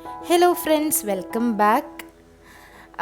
Hello friends, welcome back.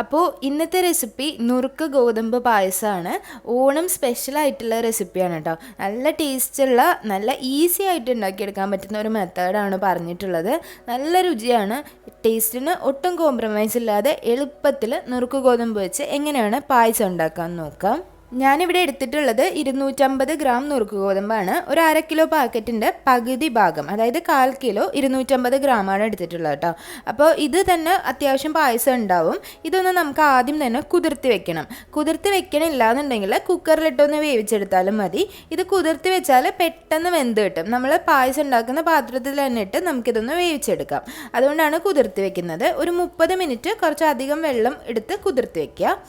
അപ്പോൾ ഇന്നത്തെ recipe നുറുക്ക് ഗോതമ്പ് പായസമാണ്. ഓണം സ്പെഷ്യൽ ആയിട്ടുള്ള റെസിപ്പിയാണ് കേട്ടോ. നല്ല ടേസ്റ്റുള്ള, നല്ല ഈസി ആയിട്ട് ഉണ്ടാക്കിയെടുക്കാൻ പറ്റുന്ന ഒരു മെത്തേഡാണ് പറഞ്ഞിട്ടുള്ളത്. നല്ല രുചിയാണ്. ടേസ്റ്റിന് ഒട്ടും കോംപ്രമൈസ് ഇല്ലാതെ എളുപ്പത്തിൽ നുറുക്ക് ഗോതമ്പ് വെച്ച് എങ്ങനെയാണ് പായസം ഉണ്ടാക്കാൻ നോക്കാം. ഞാനിവിടെ എടുത്തിട്ടുള്ളത് 250 ഗ്രാം നുറുക്ക് ഗോതമ്പാണ്. ഒരു 1/2 കിലോ പാക്കറ്റിൻ്റെ പകുതി ഭാഗം, അതായത് 1/4 കിലോ 250 ഗ്രാമാണ് എടുത്തിട്ടുള്ളത് കേട്ടോ. അപ്പോൾ ഇത് തന്നെ അത്യാവശ്യം പായസം ഉണ്ടാവും. ഇതൊന്ന് നമുക്ക് ആദ്യം തന്നെ കുതിർത്തി വെക്കണം. കുതിർത്തി വെക്കണില്ല എന്നുണ്ടെങ്കിൽ കുക്കറിലിട്ടൊന്ന് വേവിച്ചെടുത്താലും മതി. ഇത് കുതിർത്തി വെച്ചാൽ പെട്ടെന്ന് വെന്ത് കിട്ടും. നമ്മൾ പായസം ഉണ്ടാക്കുന്ന പാത്രത്തിൽ തന്നെ ഇട്ട് നമുക്കിതൊന്ന് വേവിച്ചെടുക്കാം. അതുകൊണ്ടാണ് കുതിർത്തി വെക്കുന്നത്. ഒരു 30 മിനിറ്റ് കുറച്ചധികം വെള്ളം എടുത്ത് കുതിർത്തി വയ്ക്കുക.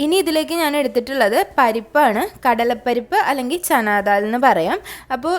ഇനി ഇതിലേക്ക് ഞാൻ എടുത്തിട്ടുള്ളത് പരിപ്പാണ്. കടലപ്പരിപ്പ് അല്ലെങ്കിൽ ചനാ ദാൽ എന്ന് പറയാം. അപ്പോൾ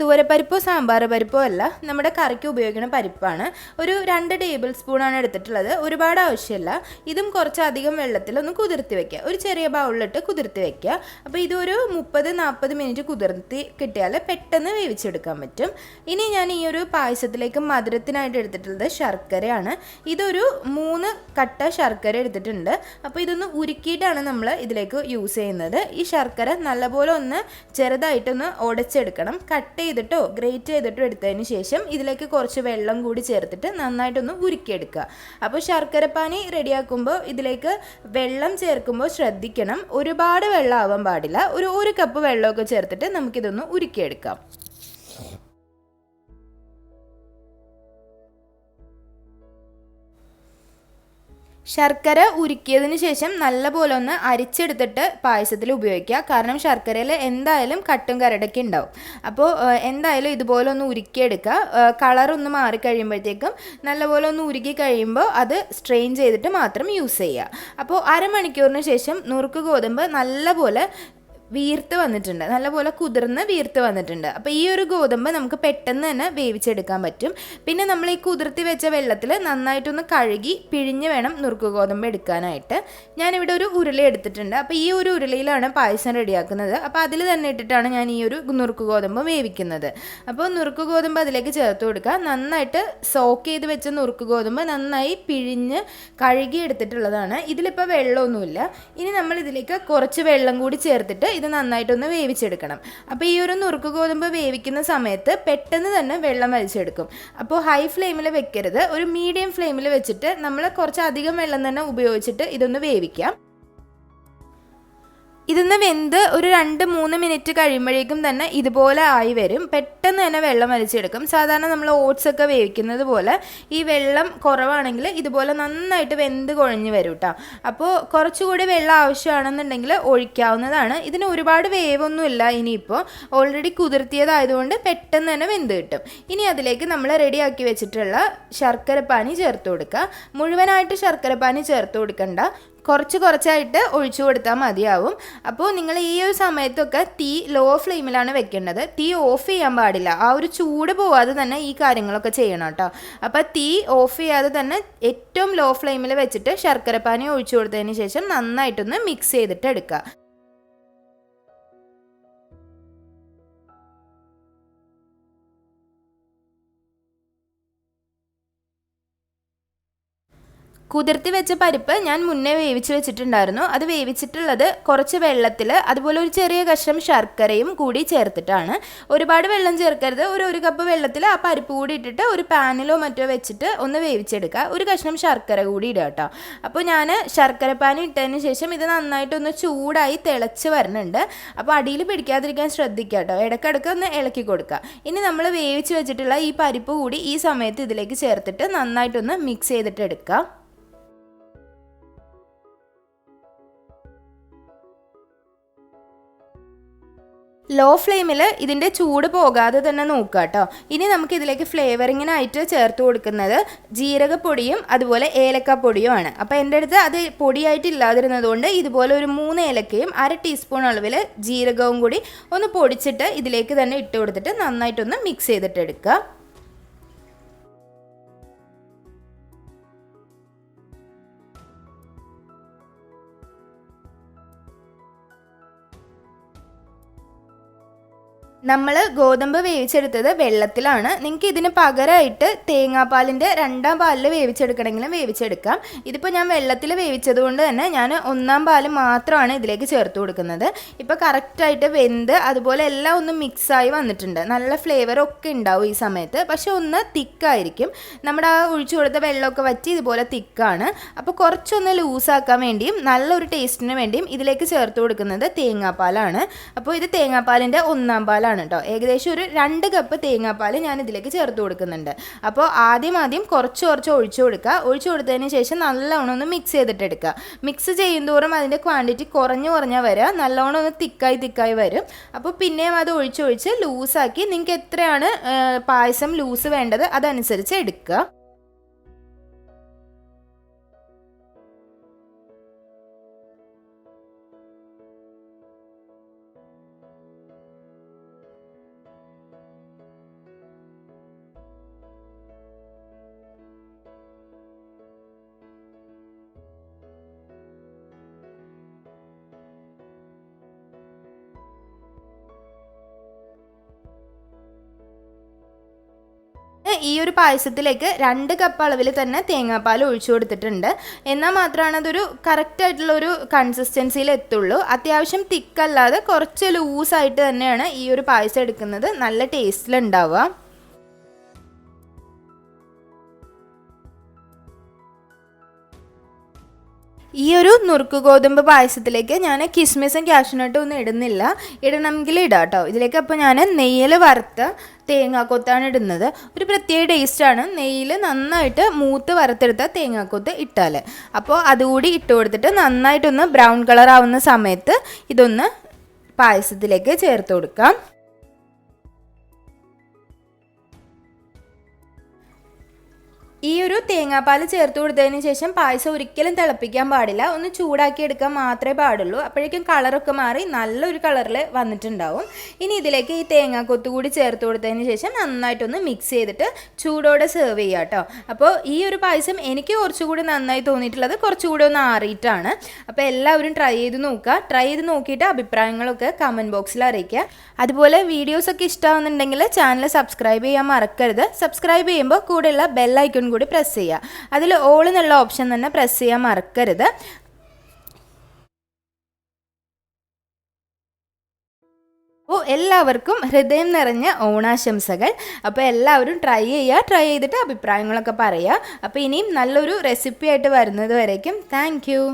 തുവരപ്പരിപ്പോ സാമ്പാർ പരിപ്പോ അല്ല, നമ്മുടെ കറിക്ക് ഉപയോഗിക്കുന്ന പരിപ്പാണ്. ഒരു 2 ടേബിൾ സ്പൂണാണ് എടുത്തിട്ടുള്ളത്. ഒരുപാട് ആവശ്യമില്ല. ഇതും കുറച്ചധികം വെള്ളത്തിൽ ഒന്ന് കുതിർത്തി വയ്ക്കുക. ഒരു ചെറിയ ബൗളിലിട്ട് കുതിർത്തി വയ്ക്കുക. അപ്പോൾ ഇതൊരു 30-40 മിനിറ്റ് കുതിർത്തി കിട്ടിയാൽ പെട്ടെന്ന് വേവിച്ചെടുക്കാൻ പറ്റും. ഇനി ഞാൻ ഈ ഒരു പായസത്തിലേക്ക് മധുരത്തിനായിട്ട് എടുത്തിട്ടുള്ളത് ശർക്കരയാണ്. ഇതൊരു 3 കട്ട ശർക്കര എടുത്തിട്ടുണ്ട്. അപ്പോൾ ഇതൊന്ന് ഉരുക്കിയിട്ട് നമ്മൾ ഇതിലേക്ക് യൂസ് ചെയ്യുന്നത്. ഈ ശർക്കര നല്ലപോലെ ഒന്ന് ചെറുതായിട്ടൊന്ന് ഉടച്ചെടുക്കണം. കട്ട് ചെയ്തിട്ടോ ഗ്രേറ്റ് ചെയ്തിട്ടോ എടുത്തതിന് ശേഷം ഇതിലേക്ക് കുറച്ച് വെള്ളം കൂടി ചേർത്തിട്ട് നന്നായിട്ടൊന്ന് ഉരുക്കിയെടുക്കുക. അപ്പോൾ ശർക്കരപ്പാനി റെഡിയാക്കുമ്പോൾ ഇതിലേക്ക് വെള്ളം ചേർക്കുമ്പോൾ ശ്രദ്ധിക്കണം. ഒരുപാട് വെള്ളം ആവാൻ പാടില്ല. ഒരു കപ്പ് വെള്ളമൊക്കെ ചേർത്തിട്ട് നമുക്കിതൊന്ന് ഉരുക്കിയെടുക്കാം. ശർക്കര ഉരുക്കിയതിന് ശേഷം നല്ലപോലെ ഒന്ന് അരിച്ചെടുത്തിട്ട് പായസത്തിൽ ഉപയോഗിക്കുക. കാരണം ശർക്കരയിൽ എന്തായാലും കട്ടും കരടൊക്കെ ഉണ്ടാവും. അപ്പോൾ എന്തായാലും ഇതുപോലെ ഒന്ന് ഉരുക്കിയെടുക്കുക. കളറൊന്ന് മാറിക്കഴിയുമ്പോഴത്തേക്കും നല്ലപോലെ ഒന്ന് ഉരുക്കി കഴിയുമ്പോൾ അത് സ്ട്രെയിൻ ചെയ്തിട്ട് മാത്രം യൂസ് ചെയ്യുക. അപ്പോൾ അരമണിക്കൂറിന് ശേഷം നുറുക്ക് ഗോതമ്പ് നല്ലപോലെ വീർത്ത് വന്നിട്ടുണ്ട്, നല്ലപോലെ കുതിർന്ന് വീർത്ത് വന്നിട്ടുണ്ട്. അപ്പോൾ ഈ ഒരു ഗോതമ്പ് നമുക്ക് പെട്ടെന്ന് തന്നെ വേവിച്ചെടുക്കാൻ പറ്റും. പിന്നെ നമ്മൾ ഈ കുതിർത്തി വെച്ച വെള്ളത്തിൽ നന്നായിട്ടൊന്ന് കഴുകി പിഴിഞ്ഞ് വേണം നുറുക്ക് ഗോതമ്പ് എടുക്കാനായിട്ട്. ഞാനിവിടെ ഒരു ഉരുളി എടുത്തിട്ടുണ്ട്. അപ്പോൾ ഈ ഒരു ഉരുളിയിലാണ് പായസം റെഡിയാക്കുന്നത്. അപ്പോൾ അതിൽ തന്നെ ഇട്ടിട്ടാണ് ഞാൻ ഈ ഒരു നുറുക്ക് ഗോതമ്പ് വേവിക്കുന്നത്. അപ്പോൾ നുറുക്ക് ഗോതമ്പ് അതിലേക്ക് ചേർത്ത് കൊടുക്കുക. നന്നായിട്ട് സോക്ക് ചെയ്ത് വെച്ച നുറുക്ക് ഗോതമ്പ് നന്നായി പിഴിഞ്ഞ് കഴുകി എടുത്തിട്ടുള്ളതാണ്. ഇതിലിപ്പോൾ വെള്ളമൊന്നുമില്ല. ഇനി നമ്മൾ ഇതിലേക്ക് കുറച്ച് വെള്ളം കൂടി ചേർത്തിട്ട് ഇത് നന്നായിട്ടൊന്ന് വേവിച്ചെടുക്കണം. അപ്പോൾ ഈ ഒരു നുറുക്ക് ഗോതമ്പ് വേവിക്കുന്ന സമയത്ത് പെട്ടെന്ന് തന്നെ വെള്ളം വലിച്ചെടുക്കും. അപ്പോൾ ഹൈ ഫ്ലെയിമിൽ വെക്കരുത്. ഒരു മീഡിയം ഫ്ലെയിമിൽ വെച്ചിട്ട് നമ്മൾ കുറച്ചധികം വെള്ളം തന്നെ ഉപയോഗിച്ചിട്ട് ഇതൊന്ന് വേവിക്കാം. ഇതൊന്ന് വെന്ത് ഒരു 2-3 മിനിറ്റ് കഴിയുമ്പോഴേക്കും തന്നെ ഇതുപോലെ ആയി വരും. പെട്ടെന്ന് തന്നെ വെള്ളം വലിച്ചെടുക്കും. സാധാരണ നമ്മൾ ഓട്സ് ഒക്കെ വേവിക്കുന്നത് പോലെ ഈ വെള്ളം കുറവാണെങ്കിൽ ഇതുപോലെ നന്നായിട്ട് വെന്ത് കുഴഞ്ഞ് വരും കേട്ടോ. അപ്പോൾ കുറച്ചുകൂടി വെള്ളം ആവശ്യമാണെന്നുണ്ടെങ്കിൽ ഒഴിക്കാവുന്നതാണ്. ഇതിന് ഒരുപാട് വേവൊന്നുമില്ല. ഇനിയിപ്പോൾ ഓൾറെഡി കുതിർത്തിയതായതുകൊണ്ട് പെട്ടെന്ന് തന്നെ വെന്ത് കിട്ടും. ഇനി അതിലേക്ക് നമ്മൾ റെഡിയാക്കി വെച്ചിട്ടുള്ള ശർക്കരപ്പാനി ചേർത്ത് കൊടുക്കുക. മുഴുവനായിട്ട് ശർക്കരപ്പാനി ചേർത്ത് കൊടുക്കണ്ട, കുറച്ചായിട്ട് ഒഴിച്ചു കൊടുത്താൽ മതിയാവും. അപ്പോൾ നിങ്ങൾ ഈ ഒരു സമയത്തൊക്കെ തീ ലോ ഫ്ലെയിമിലാണ് വെക്കേണ്ടത്. തീ ഓഫ് ചെയ്യാൻ പാടില്ല. ആ ഒരു ചൂട് പോവാതെ തന്നെ ഈ കാര്യങ്ങളൊക്കെ ചെയ്യണം കേട്ടോ. അപ്പോൾ തീ ഓഫ് ചെയ്യാതെ തന്നെ ഏറ്റവും ലോ ഫ്ലെയിമിൽ വെച്ചിട്ട് ശർക്കരപ്പാനി ഒഴിച്ചു കൊടുത്തതിന് ശേഷം നന്നായിട്ടൊന്ന് മിക്സ് ചെയ്തിട്ട് എടുക്കുക. കുതിർത്തി വെച്ച പരിപ്പ് ഞാൻ മുന്നേ വേവിച്ച് വെച്ചിട്ടുണ്ടായിരുന്നു. അത് വേവിച്ചിട്ടുള്ളത് കുറച്ച് വെള്ളത്തിൽ, അതുപോലെ ഒരു ചെറിയ കഷ്ണം ശർക്കരയും കൂടി ചേർത്തിട്ടാണ്. ഒരുപാട് വെള്ളം ചേർക്കരുത്. ഒരു കപ്പ് വെള്ളത്തിൽ ആ പരിപ്പ് കൂടി ഇട്ടിട്ട് ഒരു പാനിലോ മറ്റോ വെച്ചിട്ട് ഒന്ന് വേവിച്ചെടുക്കുക. ഒരു കഷ്ണം ശർക്കര കൂടി ഇടുക കേട്ടോ. അപ്പോൾ ഞാൻ ശർക്കരപ്പാനി ഇട്ടതിന് ശേഷം ഇത് നന്നായിട്ടൊന്ന് ചൂടായി തിളച്ച് വരുന്നുണ്ട്. അപ്പോൾ അടിയിൽ പിടിക്കാതിരിക്കാൻ ശ്രദ്ധിക്കുക കേട്ടോ. ഇടയ്ക്കിടയ്ക്ക് ഒന്ന് ഇളക്കി കൊടുക്കുക. ഇനി നമ്മൾ വേവിച്ച് വെച്ചിട്ടുള്ള ഈ പരിപ്പ് കൂടി ഈ സമയത്ത് ഇതിലേക്ക് ചേർത്തിട്ട് നന്നായിട്ടൊന്ന് മിക്സ് ചെയ്തിട്ട് എടുക്കുക. ലോ ഫ്ലെയിമിൽ ഇതിൻ്റെ ചൂട് പോകാതെ തന്നെ നോക്കുക കേട്ടോ. ഇനി നമുക്ക് ഇതിലേക്ക് ഫ്ലേവറിങ്ങിനായിട്ട് ചേർത്ത് കൊടുക്കുന്നത് ജീരകപ്പൊടിയും അതുപോലെ ഏലക്കപ്പൊടിയുമാണ്. അപ്പോൾ എൻ്റെ അടുത്ത് അത് പൊടിയായിട്ട് ഇല്ലാതിരുന്നതുകൊണ്ട് ഇതുപോലെ ഒരു 3 ഏലക്കയും 1/2 ടീസ്പൂൺ അളവിൽ ജീരകവും കൂടി ഒന്ന് പൊടിച്ചിട്ട് ഇതിലേക്ക് തന്നെ ഇട്ട് കൊടുത്തിട്ട് നന്നായിട്ടൊന്ന് മിക്സ് ചെയ്തിട്ട് എടുക്കുക. നമ്മൾ ഗോതമ്പ് വേവിച്ചെടുത്തത് വെള്ളത്തിലാണ്. നിങ്ങൾക്ക് ഇതിന് പകരമായിട്ട് തേങ്ങാപ്പാലിൻ്റെ 2ാം പാലിൽ വേവിച്ചെടുക്കണമെങ്കിലും വേവിച്ചെടുക്കാം. ഇതിപ്പോൾ ഞാൻ വെള്ളത്തിൽ വേവിച്ചത് കൊണ്ട് തന്നെ ഞാൻ 1ാം പാൽ മാത്രമാണ് ഇതിലേക്ക് ചേർത്ത് കൊടുക്കുന്നത്. ഇപ്പോൾ കറക്റ്റായിട്ട് വെന്ത് അതുപോലെ എല്ലാം ഒന്ന് മിക്സായി വന്നിട്ടുണ്ട്. നല്ല ഫ്ലേവറൊക്കെ ഉണ്ടാവും ഈ സമയത്ത്. പക്ഷെ ഒന്ന് തിക്കായിരിക്കും. നമ്മുടെ ആ ഒഴിച്ചു കൊടുത്ത വെള്ളമൊക്കെ വറ്റി ഇതുപോലെ തിക്കാണ്. അപ്പോൾ കുറച്ചൊന്ന് ലൂസാക്കാൻ വേണ്ടിയും നല്ലൊരു ടേസ്റ്റിന് വേണ്ടിയും ഇതിലേക്ക് ചേർത്ത് കൊടുക്കുന്നത് തേങ്ങാപ്പാലാണ്. അപ്പോൾ ഇത് തേങ്ങാപ്പാലിൻ്റെ 1ാം പാലാണ് കേട്ടോ. ഏകദേശം ഒരു 2 കപ്പ് തേങ്ങാപ്പാൽ ഞാൻ ഇതിലേക്ക് ചേർത്ത് കൊടുക്കുന്നുണ്ട്. അപ്പോൾ ആദ്യം കുറച്ച് ഒഴിച്ചു കൊടുക്കുക. ഒഴിച്ചു കൊടുത്തതിന് ശേഷം നല്ലവണ്ണം ഒന്ന് മിക്സ് ചെയ്തിട്ട് എടുക്കുക. മിക്സ് ചെയ്യുന്തോറും അതിൻ്റെ ക്വാണ്ടിറ്റി കുറഞ്ഞ് വരിക. നല്ലവണ്ണം ഒന്ന് തിക്കായി വരും. അപ്പോൾ പിന്നെയും അത് ഒഴിച്ച് ലൂസാക്കി നിങ്ങൾക്ക് എത്രയാണ് പായസം ലൂസ് വേണ്ടത് അതനുസരിച്ച് എടുക്കുക. ഈ ഒരു പായസത്തിലേക്ക് 2 കപ്പ് അളവിൽ തന്നെ തേങ്ങാപ്പാൽ ഒഴിച്ചു കൊടുത്തിട്ടുണ്ട്. എന്നാൽ മാത്രമാണ് അതൊരു കറക്റ്റായിട്ടുള്ളൊരു കൺസിസ്റ്റൻസിയിൽ എത്തുള്ളൂ. അത്യാവശ്യം തിക്കല്ലാതെ കുറച്ച് ലൂസായിട്ട് തന്നെയാണ് ഈ ഒരു പായസം എടുക്കുന്നത്. നല്ല ടേസ്റ്റിലുണ്ടാവുക. ഈ ഒരു നുറുക്ക് ഗോതമ്പ് പായസത്തിലേക്ക് ഞാൻ കിസ്മിസും കാഷ്യൂനട്ടും ഒന്നും ഇടുന്നില്ല. ഇടണമെങ്കിൽ ഇടാം കേട്ടോ. ഇതിലേക്ക് അപ്പോൾ ഞാൻ നെയ്യിൽ വറുത്ത തേങ്ങാക്കൊത്താണ് ഇടുന്നത്. ഒരു പ്രത്യേക ടേസ്റ്റാണ്. നെയ്യിൽ നന്നായിട്ട് മൂത്ത് വറുത്തെടുത്ത തേങ്ങാക്കൊത്ത് ഇട്ടാൽ. അപ്പോൾ അതുകൂടി ഇട്ട് കൊടുത്തിട്ട് നന്നായിട്ടൊന്ന് ബ്രൗൺ കളർ ആവുന്ന സമയത്ത് ഇതൊന്ന് പായസത്തിലേക്ക് ചേർത്ത് കൊടുക്കാം. ഈ ഒരു തേങ്ങാപ്പാൽ ചേർത്ത് കൊടുത്തതിന് ശേഷം പായസം ഒരിക്കലും തിളപ്പിക്കാൻ പാടില്ല. ഒന്ന് ചൂടാക്കി എടുക്കാൻ മാത്രമേ പാടുള്ളൂ. അപ്പോഴേക്കും കളറൊക്കെ മാറി നല്ലൊരു കളറിൽ വന്നിട്ടുണ്ടാവും. ഇനി ഇതിലേക്ക് ഈ തേങ്ങാക്കൊത്ത് കൂടി ചേർത്ത് കൊടുത്തതിന് ശേഷം നന്നായിട്ടൊന്ന് മിക്സ് ചെയ്തിട്ട് ചൂടോടെ സെർവ് ചെയ്യുക കേട്ടോ. അപ്പോൾ ഈ ഒരു പായസം എനിക്ക് കുറച്ചുകൂടി നന്നായി തോന്നിയിട്ടുള്ളത് കുറച്ചുകൂടി ഒന്ന് ആറിയിട്ടാണ്. അപ്പോൾ എല്ലാവരും ട്രൈ ചെയ്ത് നോക്കുക. ട്രൈ ചെയ്ത് നോക്കിയിട്ട് അഭിപ്രായങ്ങളൊക്കെ കമൻറ്റ് ബോക്സിൽ അറിയിക്കുക. അതുപോലെ വീഡിയോസൊക്കെ ഇഷ്ടമാകുന്നുണ്ടെങ്കിൽ ചാനൽ സബ്സ്ക്രൈബ് ചെയ്യാൻ മറക്കരുത്. സബ്സ്ക്രൈബ് ചെയ്യുമ്പോൾ കൂടെയുള്ള ബെൽ ഐക്കൺ കൂടി പ്രസ് ചെയ്യുക. അതിൽ ഓൾ എന്നുള്ള ഓപ്ഷൻ തന്നെ പ്രസ് ചെയ്യാൻ മറക്കരുത്. അപ്പോൾ എല്ലാവർക്കും ഹൃദയം നിറഞ്ഞ ഓണാശംസകൾ. അപ്പോൾ എല്ലാവരും ട്രൈ ചെയ്തിട്ട് അഭിപ്രായങ്ങളൊക്കെ പറയുക. അപ്പോൾ ഇനിയും നല്ലൊരു റെസിപ്പി ആയിട്ട് വരുന്നത് വരേക്കും താങ്ക് യു.